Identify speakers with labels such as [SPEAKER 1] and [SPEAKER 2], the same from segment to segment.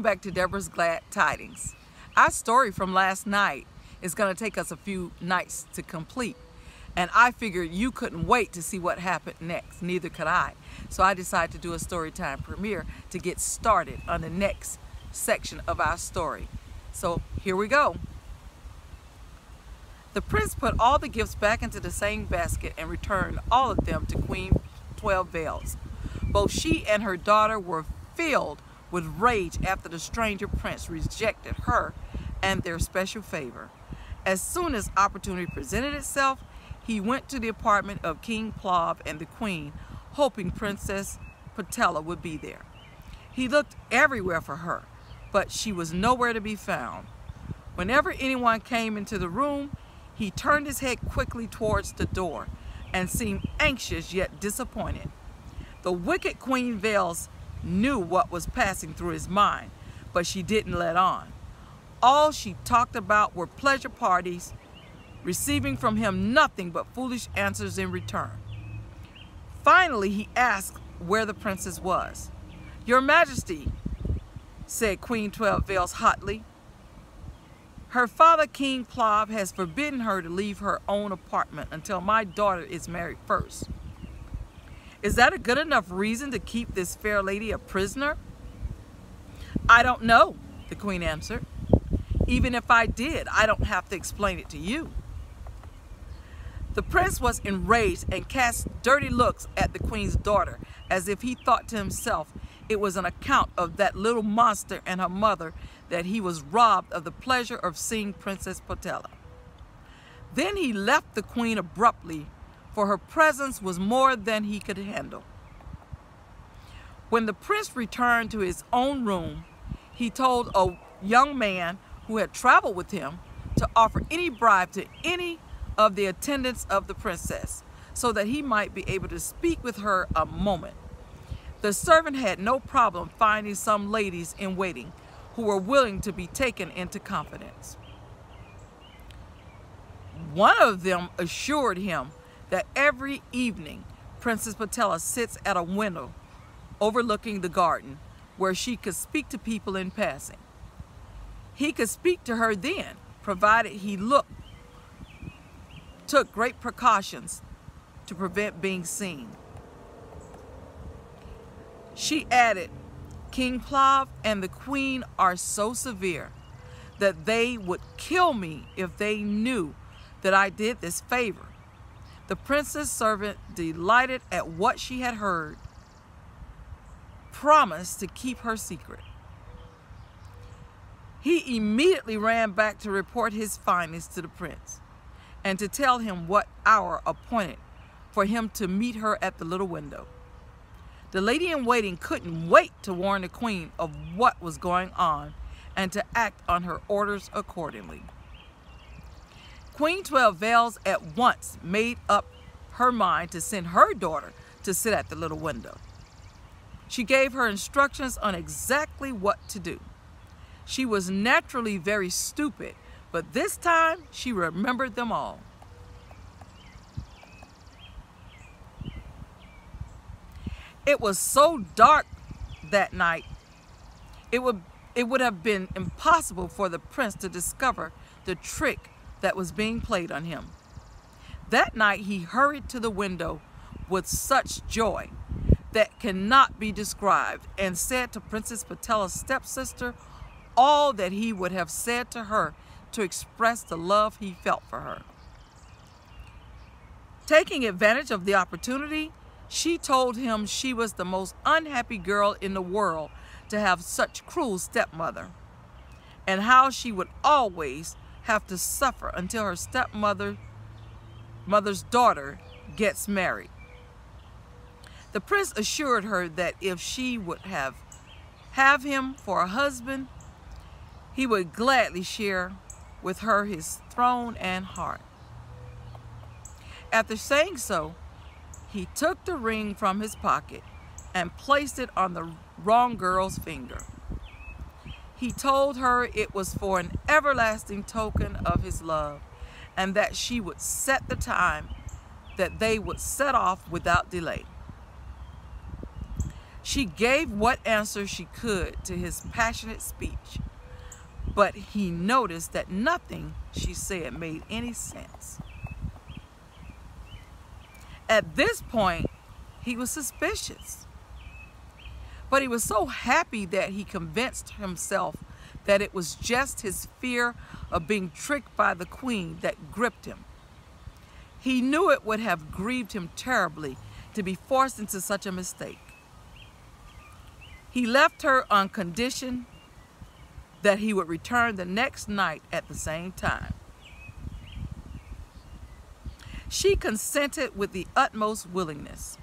[SPEAKER 1] back to Deborah's Glad Tidings. Our story from last night is going to take us a few nights to complete. And I figured you couldn't wait to see what happened next. Neither could I. So I decided to do a story time premiere to get started on the next section of our story. So here we go. The prince put all the gifts back into the same basket and returned all of them to Queen 12 Veils. Both she and her daughter were filled with rage after the stranger prince rejected her and their special favor. As soon as opportunity presented itself, he went to the apartment of King Plov and the queen, hoping Princess Patella would be there. He looked everywhere for her, but she was nowhere to be found. Whenever anyone came into the room, he turned his head quickly towards the door and seemed anxious yet disappointed. The wicked Queen Veils knew what was passing through his mind, but she didn't let on. All she talked about were pleasure parties, receiving from him nothing but foolish answers in return. Finally, he asked where the princess was. "Your Majesty," said Queen 12 Veils hotly, "her father, King Plov, has forbidden her to leave her own apartment until my daughter is married first. Is that a good enough reason to keep this fair lady a prisoner?" "I don't know," the queen answered. "Even if I did, I don't have to explain it to you." The prince was enraged and cast dirty looks at the queen's daughter, as if he thought to himself it was an account of that little monster and her mother that he was robbed of the pleasure of seeing Princess Patella. Then he left the queen abruptly, for her presence was more than he could handle. When the prince returned to his own room, he told a young man who had traveled with him to offer any bribe to any of the attendants of the princess, so that he might be able to speak with her a moment. The servant had no problem finding some ladies in waiting who were willing to be taken into confidence. One of them assured him that every evening Princess Patella sits at a window overlooking the garden where she could speak to people in passing. He could speak to her then, provided he took great precautions to prevent being seen. She added, "King Plov and the queen are so severe that they would kill me if they knew that I did this favor." The princess servant, delighted at what she had heard, promised to keep her secret. He immediately ran back to report his findings to the prince and to tell him what hour appointed for him to meet her at the little window. The lady in waiting couldn't wait to warn the queen of what was going on and to act on her orders accordingly. Queen 12 Veils at once made up her mind to send her daughter to sit at the little window. She gave her instructions on exactly what to do. She was naturally very stupid, but this time she remembered them all. It was so dark that night, it would have been impossible for the prince to discover the trick that was being played on him. That night he hurried to the window with such joy that cannot be described and said to Princess Patella's stepsister all that he would have said to her to express the love he felt for her. Taking advantage of the opportunity, she told him she was the most unhappy girl in the world to have such cruel stepmother, and how she would always have to suffer until her stepmother's daughter gets married. The prince assured her that if she would have him for a husband, he would gladly share with her his throne and heart. After saying so, he took the ring from his pocket and placed it on the wrong girl's finger. He told her it was for an everlasting token of his love, and that she would set the time that they would set off without delay. She gave what answer she could to his passionate speech, but he noticed that nothing she said made any sense. At this point, he was suspicious, but he was so happy that he convinced himself that it was just his fear of being tricked by the queen that gripped him. He knew it would have grieved him terribly to be forced into such a mistake. He left her on condition that he would return the next night at the same time. She consented with the utmost willingness.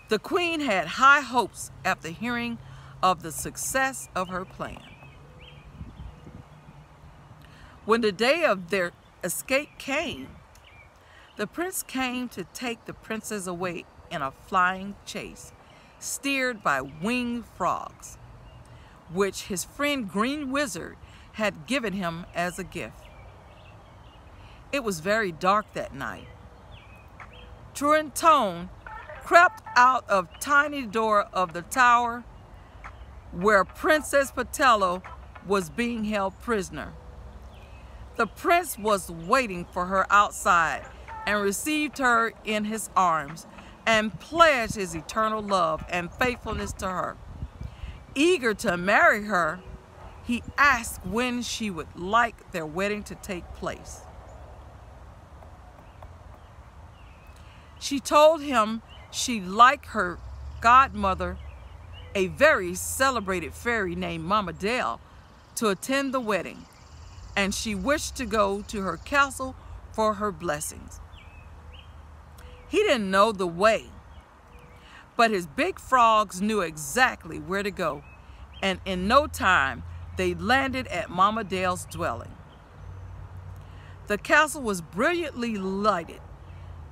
[SPEAKER 1] The queen had high hopes after hearing of the success of her plan. When the day of their escape came, the prince came to take the princess away in a flying chase, steered by winged frogs, which his friend Green Wizard had given him as a gift. It was very dark that night. Truantone crept out of tiny door of the tower where Princess Patello was being held prisoner. The prince was waiting for her outside and received her in his arms and pledged his eternal love and faithfulness to her. Eager to marry her, he asked when she would like their wedding to take place. She told him she'd like her godmother, a very celebrated fairy named Mama Dell, to attend the wedding, and she wished to go to her castle for her blessings. He didn't know the way, but his big frogs knew exactly where to go, and in no time they landed at Mama Dell's dwelling. The castle was brilliantly lighted,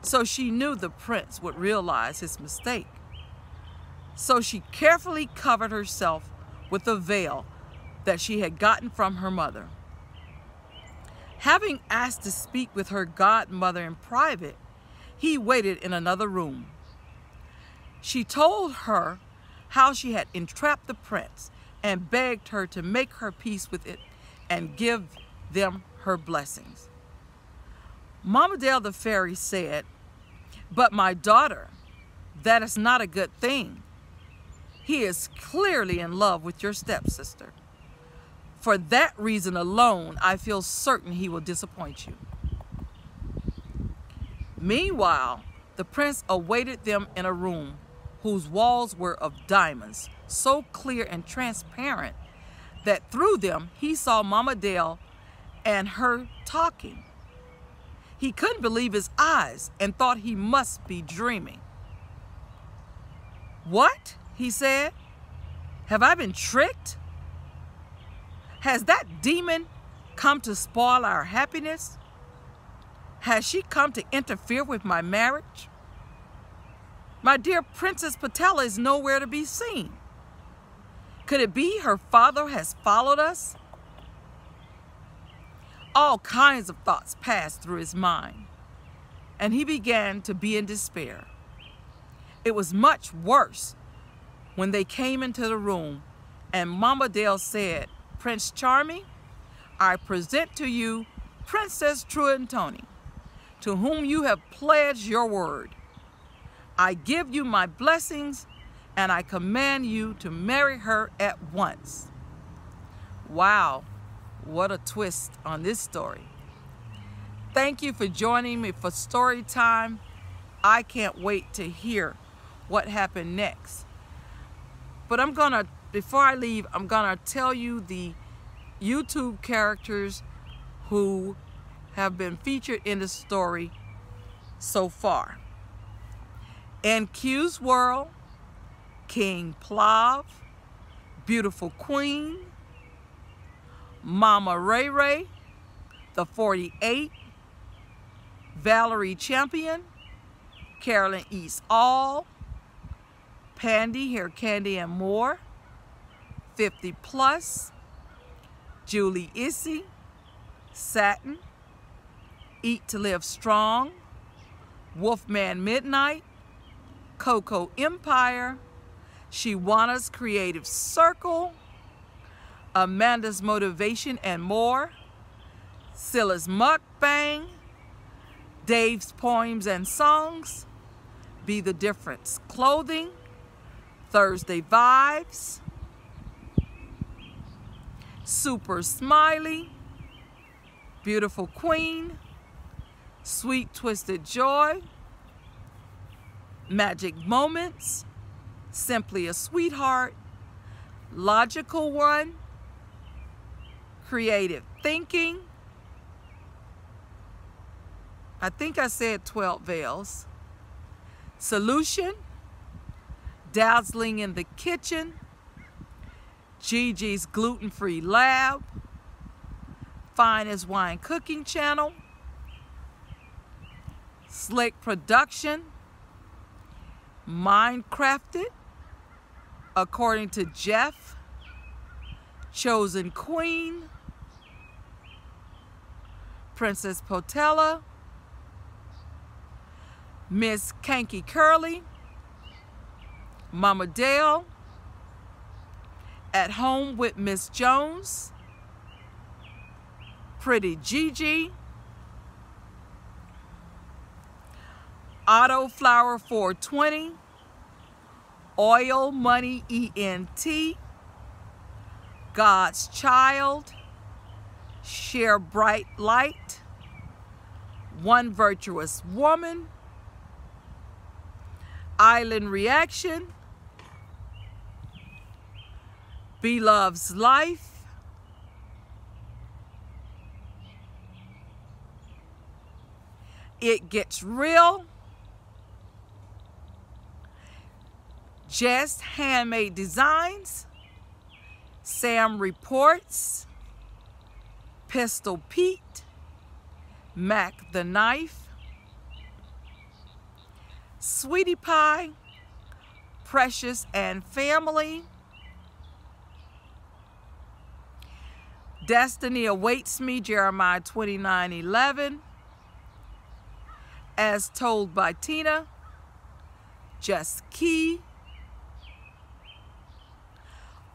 [SPEAKER 1] so she knew the prince would realize his mistake. So she carefully covered herself with a veil that she had gotten from her mother. Having asked to speak with her godmother in private, he waited in another room. She told her how she had entrapped the prince and begged her to make her peace with it and give them her blessings. Mama Dell the fairy said, "But my daughter, that is not a good thing. He is clearly in love with your stepsister. For that reason alone, I feel certain he will disappoint you." Meanwhile, the prince awaited them in a room whose walls were of diamonds, so clear and transparent that through them he saw Mama Dell and her talking. He couldn't believe his eyes and thought he must be dreaming. "What?" he said. "Have I been tricked? Has that demon come to spoil our happiness? Has she come to interfere with my marriage? My dear Princess Patella is nowhere to be seen. Could it be her father has followed us?" All kinds of thoughts passed through his mind, and he began to be in despair. It was much worse when they came into the room and Mama Dell said, "Prince Charming, I present to you Princess Truantone, to whom you have pledged your word. I give you my blessings, and I command you to marry her at once." Wow, what a twist on this story. Thank you for joining me for story time. I can't wait to hear what happened next. But before I leave, I'm gonna tell you the YouTube characters who have been featured in the story so far. In Q's World, King Plav, Beautiful Queen, Mama Ray Ray, the 48, Valerie Champion, Carolyn Eats All, Pandy, Hair Candy and More, 50 Plus, Julie Issy, Satin, Eat to Live Strong, Wolfman Midnight, Coco Empire, Shawana's Creative Circle, Amanda's Motivation and More, Sylis Mukbang, Dave's Poems and Songs, Be the Difference Clothing, Thursday Vibes, Super Smiley, Beautiful Queen, Sweet Twisted Joy, Magic Moments, Simply a Sweetheart, Logical One, Creative Thinking. I think I said 12 veils. Solution, Dazzling in the Kitchen, Gigi's Gluten-Free Lab, Fine as Wine Cooking Channel, Slick Production, Mindcrafted, According to Jeff, Chosen Queen, Princess Potella, Miss Kanky Curly, Mama Dale, At Home with Miss Jones, Pretty Gigi, Auto Flower 420, Oil Money ENT, God's Child, Share Bright Light, One Virtuous Woman, Island Reaction, Bloveslife, It Gets Real, Just Handmade Designs, Sam Reports, Pistol Pete, Mac the Knife, Sweetie Pie, Precious and Family, Destiny Awaits Me, Jeremiah 29:11, As Told by Tina, Just Key,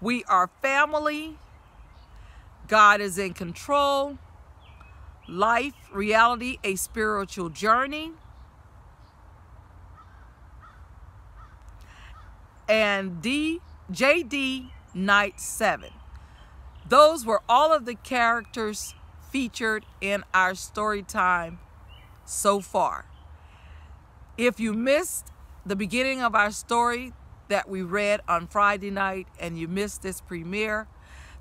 [SPEAKER 1] We Are Family, God is in Control, Life, Reality, A Spiritual Journey, and JD Night 7. Those were all of the characters featured in our story time so far. If you missed the beginning of our story that we read on Friday night and you missed this premiere,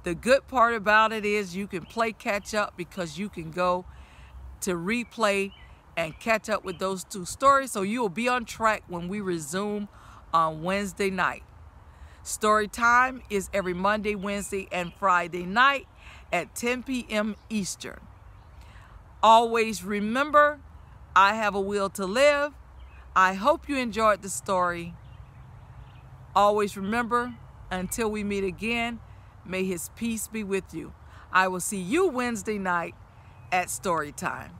[SPEAKER 1] the good part about it is you can play catch up, because you can go to replay and catch up with those two stories, so you will be on track when we resume on Wednesday night. Story time is every Monday, Wednesday, and Friday night at 10 p.m. Eastern. Always remember, I have a will to live. I hope you enjoyed the story. Always remember, until we meet again, may His peace be with you. I will see you Wednesday night at story time.